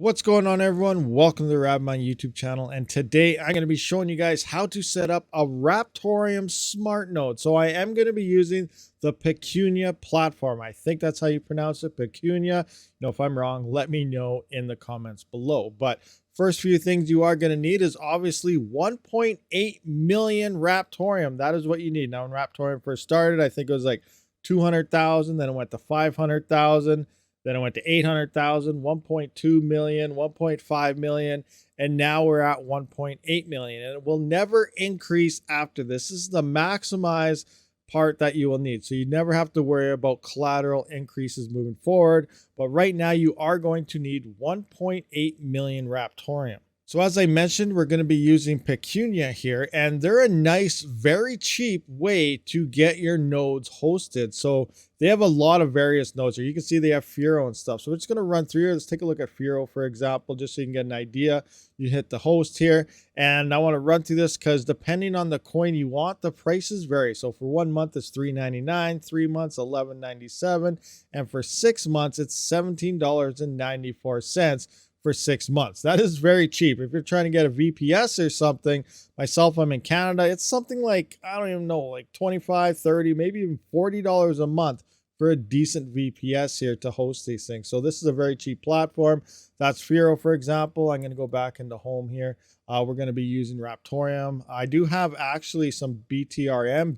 What's going on, everyone? Welcome to the RabidMining YouTube channel, and today I'm going to be showing you guys how to set up a RAPTOREUM SmartNode. So I am going to be using the Pecunia platform. I think that's how you pronounce it, Pecunia. If I'm wrong, let me know in the comments below. But first few things you are going to need is obviously 1.8 million RAPTOREUM. That is what you need. Now, when RAPTOREUM first started, I think it was like 200,000, then it went to 500,000. Then it went to 800,000, 1.2 million, 1.5 million, and now we're at 1.8 million. And it will never increase after this. This is the maximized part that you will need. So you never have to worry about collateral increases moving forward. But right now you are going to need 1.8 million RAPTOREUM. So as I mentioned, we're going to be using Pecunia here, and they're a nice, very cheap way to get your nodes hosted. So they have a lot of various nodes here. You can see they have Furo and stuff. So we're just going to run through here. Let's take a look at Furo, for example, just so you can get an idea. You hit the host here, and I want to run through this because depending on the coin you want, the prices vary. So for 1 month, it's $3.99, 3 months, $11.97, and for 6 months, it's $17.94. for 6 months. That is very cheap. If you're trying to get a VPS or something, myself, I'm in Canada, it's something like, I don't even know, like 25, 30, maybe even $40 a month for a decent VPS here to host these things. So this is a very cheap platform. That's Furo, for example. I'm going to go back into home here. We're going to be using RAPTOREUM. I do have actually some BITOREUM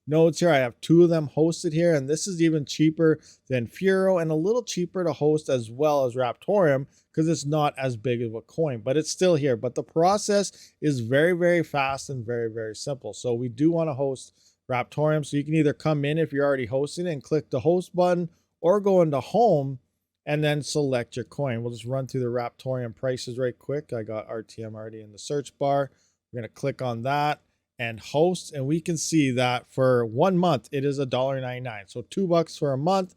nodes here. I have 2 of them hosted here, and this is even cheaper than Furo and a little cheaper to host as well as RAPTOREUM because it's not as big of a coin, but it's still here. But the process is very, very fast and very, very simple. So we do want to host RAPTOREUM. So you can either come in if you're already hosting it and click the host button, or go into home and then select your coin. We'll just run through the RAPTOREUM prices right quick. I got RTM already in the search bar. We're going to click on that and host, and we can see that for 1 month it is $1.99. So $2 for a month,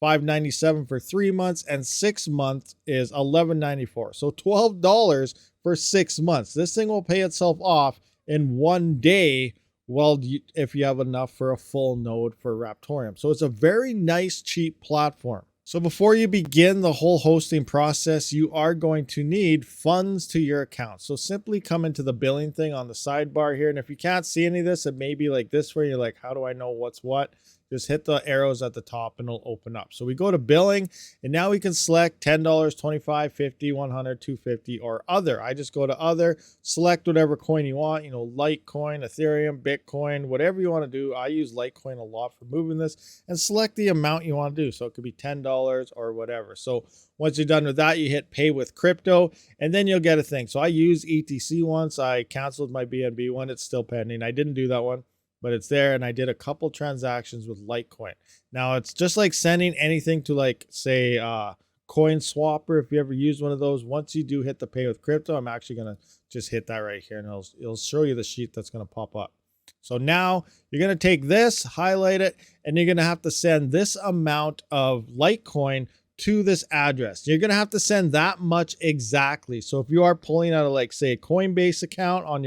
$5.97 for 3 months, and 6 months is $11.94. So $12 for 6 months. This thing will pay itself off in 1 day. Well, if you have enough for a full node for RAPTOREUM. So it's a very nice, cheap platform. So before you begin the whole hosting process, you are going to need funds to your account. So simply come into the billing thing on the sidebar here. And if you can't see any of this, it may be like this where you're like, how do I know what's what? Just hit the arrows at the top and it'll open up. So we go to billing, and now we can select $10, $25, $50, $100, $250, or other. I just go to other, select whatever coin you want, Litecoin, Ethereum, Bitcoin, whatever you want to do. I use Litecoin a lot for moving this, and select the amount you want to do. So it could be $10 or whatever. So once you're done with that, you hit pay with crypto, and then you'll get a thing. So I used ETC once. I canceled my BNB one. It's still pending. I didn't do that one, but it's there, and I did a couple transactions with Litecoin. Now, it's just like sending anything to, like, say, Coin Swapper. If you ever use one of those, once you do hit the pay with crypto, I'm actually going to just hit that right here, and it'll show you the sheet that's going to pop up. So now you're going to take this, highlight it, and you're going to have to send this amount of Litecoin to this address. You're going to have to send that much exactly. So if you are pulling out of, like, say, a Coinbase account on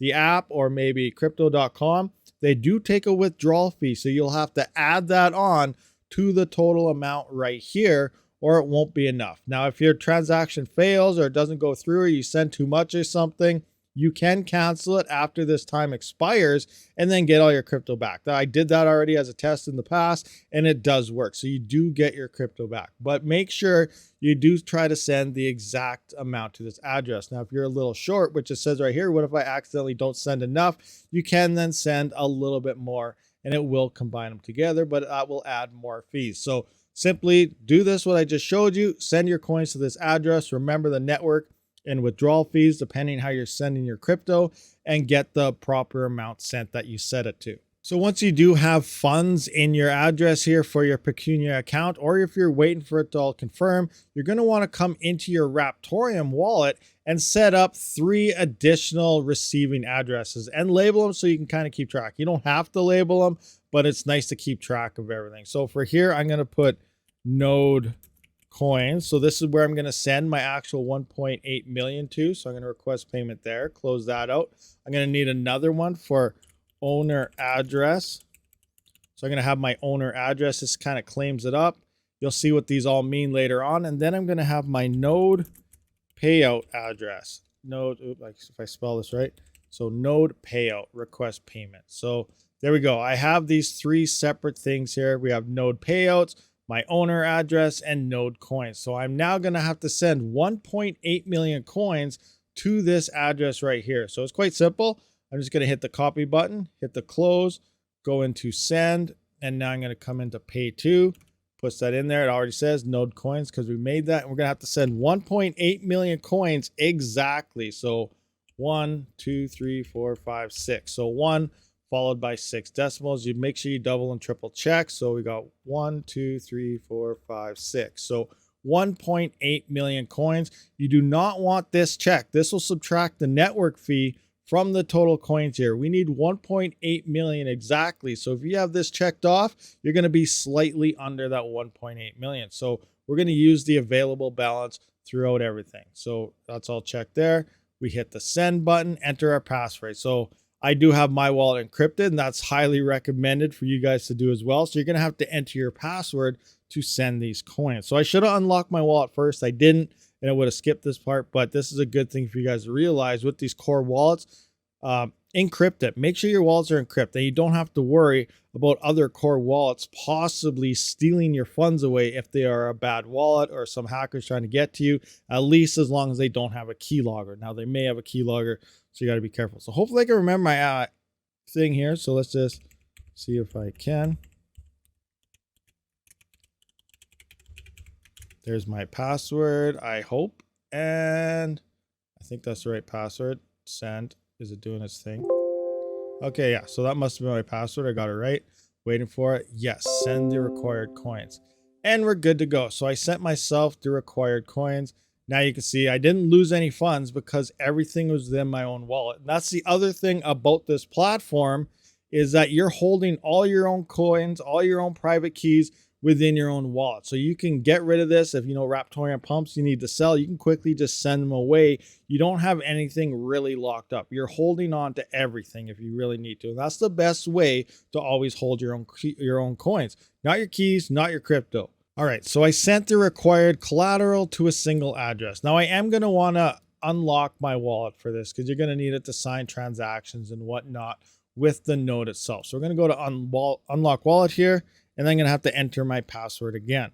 the app, or maybe crypto.com, they do take a withdrawal fee. So you'll have to add that on to the total amount right here, or it won't be enough. Now, if your transaction fails or it doesn't go through, or you send too much or something, you can cancel it after this time expires and then get all your crypto back. I did that already as a test in the past, and it does work. So you do get your crypto back, but make sure you do try to send the exact amount to this address. Now, if you're a little short, which it says right here, what if I accidentally don't send enough? You can then send a little bit more, and it will combine them together, but that will add more fees. So simply do this, what I just showed you, send your coins to this address. Remember the network and withdrawal fees depending how you're sending your crypto, and get the proper amount sent that you set it to. So once you do have funds in your address here for your Pecunia account, or if you're waiting for it to all confirm, you're going to want to come into your RAPTOREUM wallet and set up 3 additional receiving addresses and label them so you can kind of keep track. You don't have to label them, but it's nice to keep track of everything. So for here, I'm going to put node coins. So this is where I'm going to send my actual 1.8 million to. So I'm going to request payment there, close that out. I'm going to need another one for owner address. So I'm going to have my owner address. This kind of claims it up. You'll see what these all mean later on. And then I'm going to have my node payout address. Node, like if I spell this right. So node payout, request payment. So there we go. I have these three separate things here. We have node payouts, my owner address, and node coins. So I'm now going to have to send 1.8 million coins to this address right here. So it's quite simple. I'm just going to hit the copy button, hit the close, go into send, and now I'm going to come into pay to, push that in there. It already says node coins because we made that. And we're going to have to send 1.8 million coins exactly. So 1, 2, 3, 4, 5, 6. So 1 followed by 6 decimals. You make sure you double and triple check. So we got 1, 2, 3, 4, 5, 6. So 1.8 million coins. You do not want this check. This will subtract the network fee from the total coins here. We need 1.8 million exactly. So if you have this checked off, you're going to be slightly under that 1.8 million. So we're going to use the available balance throughout everything. So that's all checked there. We hit the send button, enter our passphrase. So I do have my wallet encrypted, and that's highly recommended for you guys to do as well. So you're going to have to enter your password to send these coins. So I should have unlocked my wallet first. I didn't, and I would have skipped this part, but this is a good thing for you guys to realize with these core wallets. Encrypt it. Make sure your wallets are encrypted, and you don't have to worry about other core wallets possibly stealing your funds away if they are a bad wallet or some hackers trying to get to you, at least as long as they don't have a keylogger. Now they may have a keylogger, so you got to be careful. So hopefully I can remember my thing here. So let's just see if I can. There's my password, I hope, and I think that's the right password. Send. Is it doing its thing? Okay, yeah, so that must have been my password. I got it right. Waiting for it. Yes, send the required coins. And we're good to go. So I sent myself the required coins. Now you can see I didn't lose any funds because everything was within my own wallet. And that's the other thing about this platform is that you're holding all your own coins, all your own private keys within your own wallet. So you can get rid of this. If you know Raptoreum pumps you need to sell, you can quickly just send them away. You don't have anything really locked up. You're holding on to everything if you really need to. And that's the best way to always hold your own coins. Not your keys, not your crypto. All right, so I sent the required collateral to a single address. Now I am going to want to unlock my wallet for this because you're going to need it to sign transactions and whatnot with the node itself. So we're going to go to unlock wallet here. And then I'm going to have to enter my password again.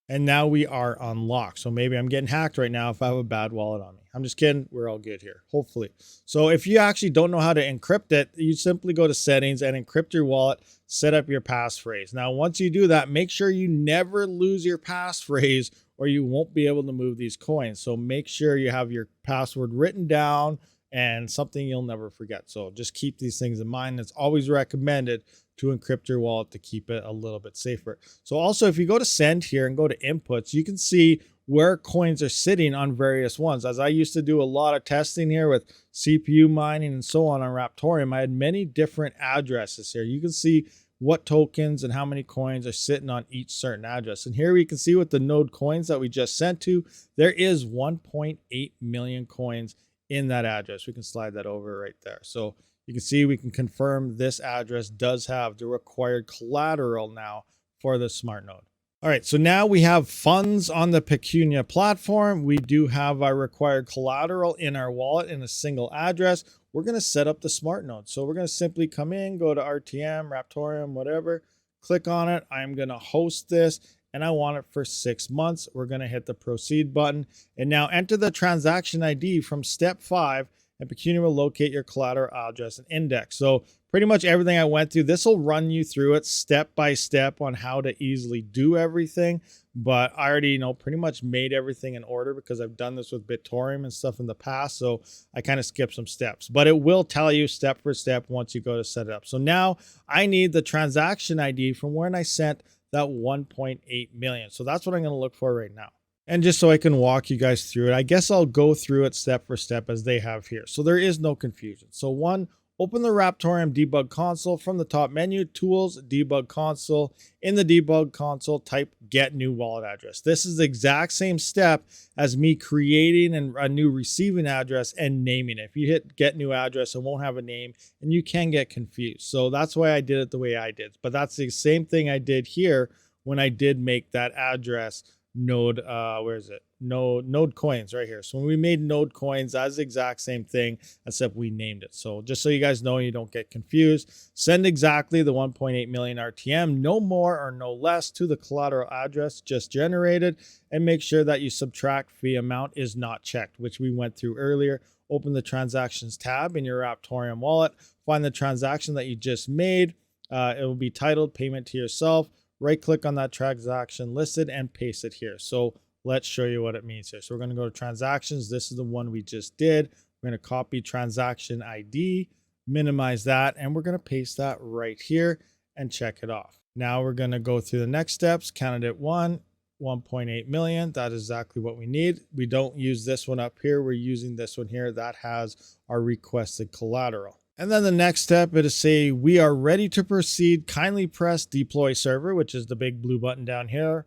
And now we are unlocked. So maybe I'm getting hacked right now if I have a bad wallet on me. I'm just kidding. We're all good here, hopefully. So if you actually don't know how to encrypt it, you simply go to settings and encrypt your wallet, set up your passphrase. Now, once you do that, make sure you never lose your passphrase or you won't be able to move these coins. So make sure you have your password written down and something you'll never forget. So just keep these things in mind. It's always recommended to encrypt your wallet to keep it a little bit safer. So also if you go to send here and go to inputs, you can see where coins are sitting on various ones. As I used to do a lot of testing here with CPU mining and so on Raptoreum, I had many different addresses here. You can see what tokens and how many coins are sitting on each certain address. And here we can see with the node coins that we just sent to, there is 1.8 million coins in that address. We can slide that over right there. So you can see we can confirm this address does have the required collateral now for the SmartNode. All right, so now we have funds on the Pecunia platform. We do have our required collateral in our wallet in a single address. We're going to set up the SmartNode. So we're going to simply come in, go to RTM, Raptoreum, whatever, click on it. I'm going to host this and I want it for 6 months. We're going to hit the proceed button and now enter the transaction ID from step 5 and Pecunia will locate your collateral address and index. So pretty much everything I went through, this will run you through it step by step on how to easily do everything. But I already pretty much made everything in order because I've done this with BitTorium and stuff in the past. So I kind of skipped some steps, but it will tell you step for step once you go to set it up. So now I need the transaction ID from when I sent that 1.8 million. So that's what I'm going to look for right now. And just so I can walk you guys through it, I guess I'll go through it step for step as they have here. So there is no confusion. So one, Open the Raptorium debug console from the top menu, Tools, Debug Console. In the debug console, type Get New Wallet Address. This is the exact same step as me creating a new receiving address and naming it. If you hit Get New Address, it won't have a name and you can get confused. So that's why I did it the way I did. But that's the same thing I did here when I did make that address node, where is it? Node coins right here. So when we made node coins, that's the exact same thing, except we named it. So just so you guys know, you don't get confused, send exactly the 1.8 million RTM, no more or no less, to the collateral address just generated, and make sure that you subtract fee amount is not checked, which we went through earlier. Open the transactions tab in your Raptorium wallet, find the transaction that you just made. It will be titled Payment to Yourself. Right click on that transaction listed and paste it here. So let's show you what it means here. So we're going to go to transactions. This is the one we just did. We're going to copy transaction ID, minimize that, and we're going to paste that right here and check it off. Now we're going to go through the next steps. Candidate 1, 1.8 million. That is exactly what we need. We don't use this one up here. We're using this one here that has our requested collateral. And then the next step is to say, we are ready to proceed. Kindly press deploy server, which is the big blue button down here.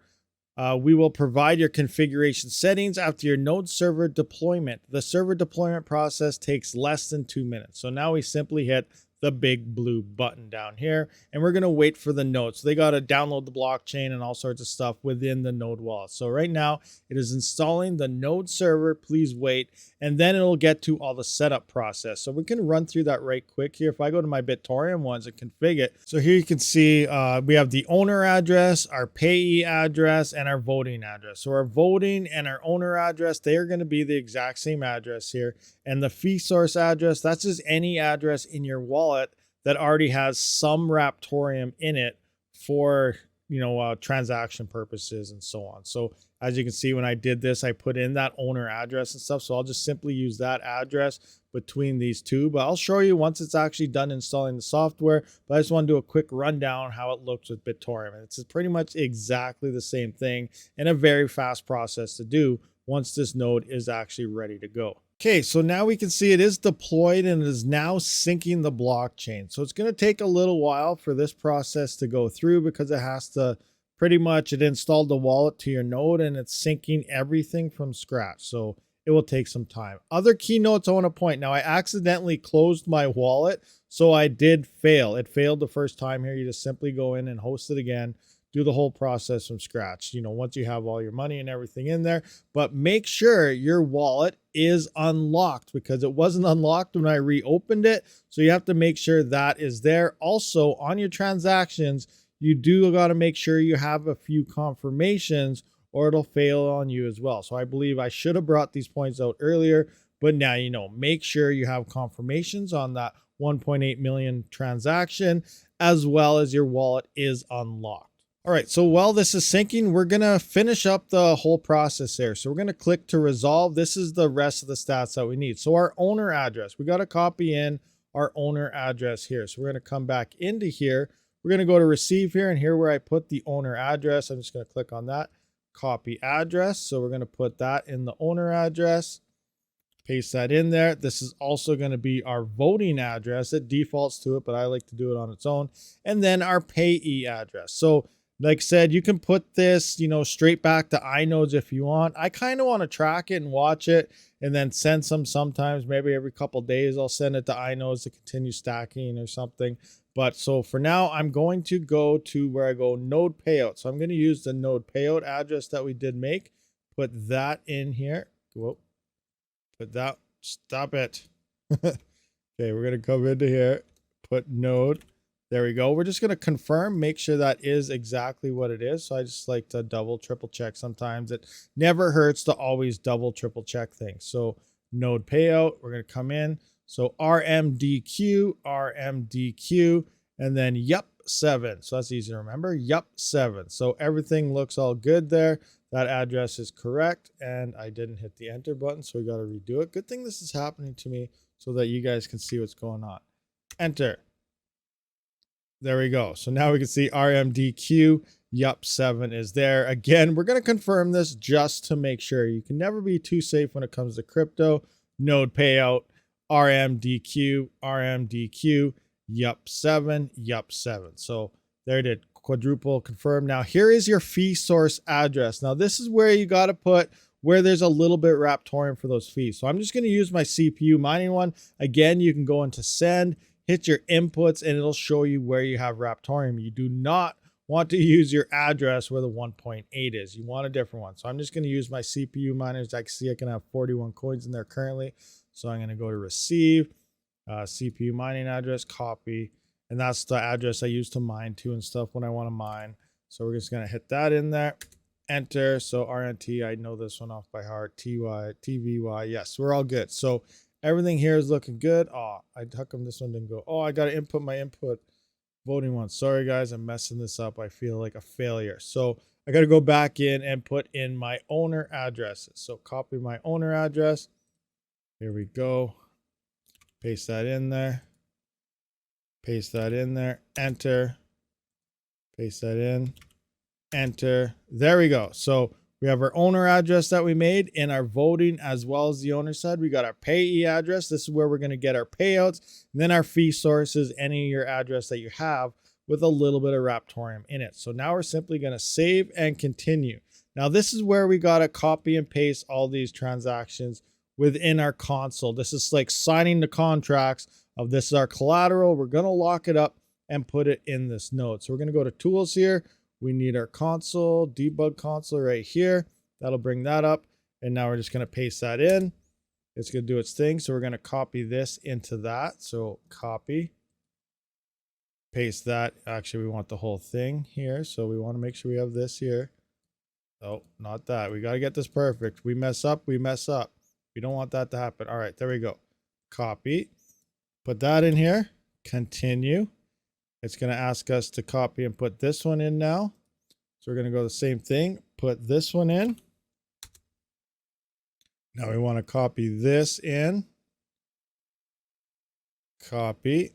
We will provide your configuration settings after your node server deployment. The server deployment process takes less than 2 minutes. So now we simply hit the big blue button down here, and we're going to wait for the node. So they got to download the blockchain and all sorts of stuff within the node wallet. So right now it is installing the node server. Please wait, and then it'll get to all the setup process. So we can run through that right quick here. If I go to my Raptorium ones and config it, so here you can see we have the owner address, our payee address, and our voting address. So our voting and our owner address, they are going to be the exact same address here. And the fee source address, that's just any address in your wallet that already has some Raptorium in it for, transaction purposes and so on. So as you can see, when I did this, I put in that owner address and stuff. So I'll just simply use that address between these two, but I'll show you once it's actually done installing the software. But I just want to do a quick rundown how it looks with Raptorium. And it's pretty much exactly the same thing and a very fast process to do once this node is actually ready to go. Okay, so now we can see it is deployed and it is now syncing the blockchain. So it's going to take a little while for this process to go through because it has to it installed the wallet to your node and it's syncing everything from scratch. So it will take some time. Other keynotes I want to point. Now I accidentally closed my wallet, so I did fail. It failed the first time here. You just simply go in and host it again. Do the whole process from scratch, once you have all your money and everything in there. But make sure your wallet is unlocked because it wasn't unlocked when I reopened it. So you have to make sure that is there. Also, on your transactions, you do got to make sure you have a few confirmations or it'll fail on you as well. So I believe I should have brought these points out earlier, but now make sure you have confirmations on that 1.8 million transaction as well as your wallet is unlocked. All right, so while this is syncing, we're going to finish up the whole process there. So we're going to click to resolve. This is the rest of the stats that we need. So our owner address, we got to copy in our owner address here. So we're going to come back into here. We're going to go to receive here, and here where I put the owner address, I'm just going to click on that, copy address. So we're going to put that in the owner address, paste that in there. This is also going to be our voting address. It defaults to it, but I like to do it on its own. And then our payee address. So like I said, you can put this, straight back to iNodes if you want. I kind of want to track it and watch it and then send sometimes, maybe every couple of days, I'll send it to iNodes to continue stacking or something. But so for now, I'm going to go to where I go node payout. So I'm going to use the node payout address that we did make, put that in here. Whoa, put that, stop it. Okay, we're going to come into here, put node. There we go. We're just going to confirm, make sure that is exactly what it is. So I just like to double, triple check sometimes. It never hurts to always double, triple check things. So node payout, we're going to come in. So RMDQ, and then yup7. So that's easy to remember, yup7. So everything looks all good there. That address is correct. And I didn't hit the enter button, so we got to redo it. Good thing this is happening to me so that you guys can see what's going on. Enter. There we go. So now we can see RMDQ, yup7 is there. Again, we're going to confirm this just to make sure. You can never be too safe when it comes to crypto. Node payout, RMDQ, RMDQ, yup 7, yup 7. So there it is, quadruple confirm. Now here is your fee source address. Now this is where you got to put where there's a little bit Raptorium for those fees. So I'm just going to use my CPU mining one. Again, you can go into send, hit your inputs, and it'll show you where you have Raptorium. You do not want to use your address where the 1.8 is. You want a different one. So I'm just going to use my CPU miners. I can see I can have 41 coins in there currently. So I'm going to go to receive, CPU mining address, copy. And that's the address I use to mine to and stuff when I want to mine. So we're just going to hit that in there. Enter. So RNT, I know this one off by heart. TY, TVY. Yes, we're all good. So everything here is looking good. Oh, how come this one didn't go? Oh, I got to input my input voting one. Sorry, guys, I'm messing this up. I feel like a failure. So I got to go back in and put in my owner addresses. So copy my owner address. Here we go. Paste that in there. Paste that in there. Enter. Paste that in. Enter. There we go. So we have our owner address that we made in our voting as well as the owner side. We got our payee address. This is where we're going to get our payouts. And then our fee sources, any of your address that you have with a little bit of Raptorium in it. So now we're simply going to save and continue. Now this is where we got to copy and paste all these transactions within our console. This is like signing the contracts of this is our collateral. We're going to lock it up and put it in this node. So we're going to go to tools here. We need our console, debug console right here. That'll bring that up. And now we're just going to paste that in. It's going to do its thing. So we're going to copy this into that. So copy, paste that. Actually, we want the whole thing here. So we want to make sure we have this here. Oh, not that. We got to get this perfect. We mess up, we mess up. We don't want that to happen. All right, there we go. Copy, put that in here, continue. It's going to ask us to copy and put this one in now. So we're going to go the same thing, put this one in. Now we want to copy this in. Copy,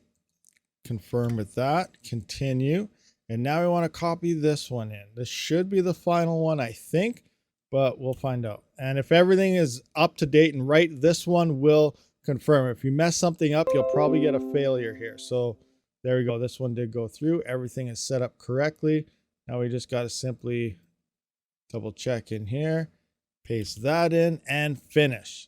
confirm with that, continue. And now we want to copy this one in. This should be the final one, I think, but we'll find out. And if everything is up to date and right, this one will confirm. If you mess something up, you'll probably get a failure here. So there we go. This one did go through. Everything is set up correctly. Now we just got to simply double check in here, paste that in, and finish.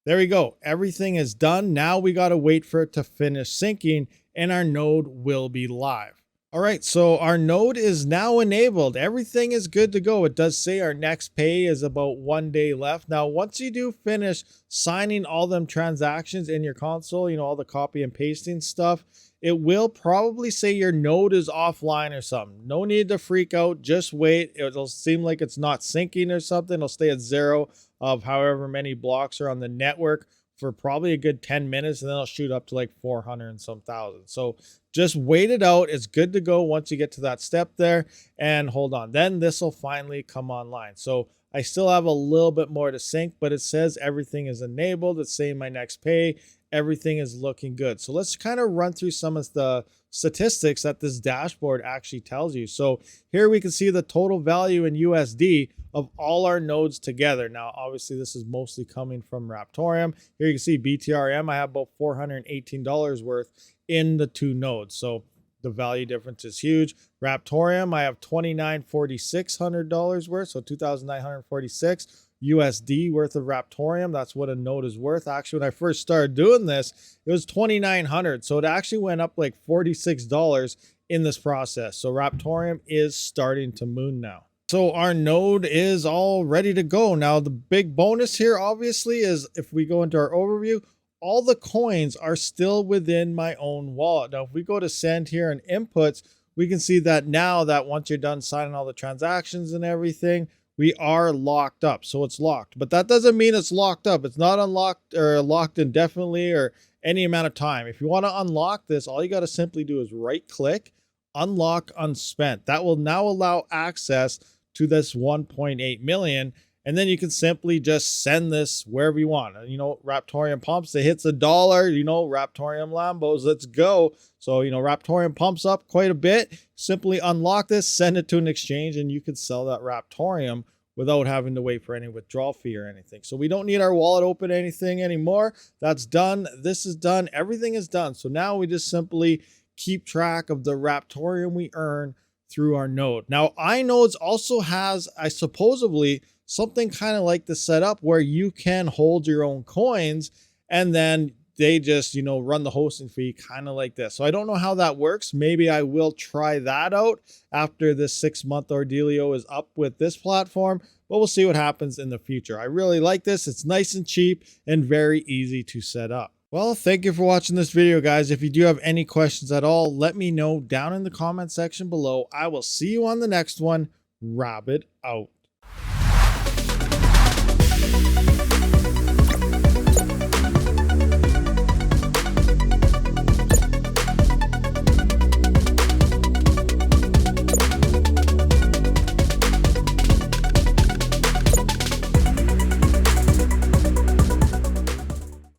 There we go. Everything is done. Now we got to wait for it to finish syncing and our node will be live. All right, so our node is now enabled. Everything is good to go. It does say our next pay is about 1 day left. Now, once you do finish signing all them transactions in your console, you know, all the copy and pasting stuff, it will probably say your node is offline or something. No need to freak out. Just wait. It'll seem like it's not syncing or something. It'll stay at 0 of however many blocks are on the network for probably a good 10 minutes, and then it'll shoot up to like 400 and some thousand. So just wait it out. It's good to go once you get to that step there, and hold on. Then this will finally come online. So I still have a little bit more to sync, but it says everything is enabled. It's saying my next pay. Everything is looking good. So let's kind of run through some of the statistics that this dashboard actually tells you. So here we can see the total value in USD of all our nodes together. Now, obviously, this is mostly coming from Raptorium. Here you can see BTRM. I have about $418 worth in the two nodes. So the value difference is huge. Raptorium, I have $4,946 worth, so $2,946 USD worth of Raptorium. That's what a node is worth. Actually, when I first started doing this, it was $2,900. So it actually went up like $46 in this process. So Raptorium is starting to moon now. So our node is all ready to go. Now, the big bonus here, obviously, is if we go into our overview, all the coins are still within my own wallet. Now, if we go to send here and inputs, we can see that now that once you're done signing all the transactions and everything, we are locked up. So it's locked, but that doesn't mean it's locked up. It's not unlocked or locked indefinitely or any amount of time. If you want to unlock this, all you got to simply do is right click, unlock unspent. That will now allow access to this 1.8 million. And then you can simply just send this wherever you want. You know, Raptorium pumps, it hits $1, you know, Raptorium Lambos, let's go. So, you know, Raptorium pumps up quite a bit. Simply unlock this, send it to an exchange, and you could sell that Raptorium without having to wait for any withdrawal fee or anything. So we don't need our wallet open anything anymore. That's done. This is done. Everything is done. So now we just simply keep track of the Raptorium we earn through our node. Now, iNodes also has, I supposedly, something kind of like this set up where you can hold your own coins and then they just, run the hosting fee kind of like this. So I don't know how that works. Maybe I will try that out after this 6-month ordealio is up with this platform, but we'll see what happens in the future. I really like this. It's nice and cheap and very easy to set up. Well, thank you for watching this video, guys. If you do have any questions at all, let me know down in the comment section below. I will see you on the next one. Rabid out.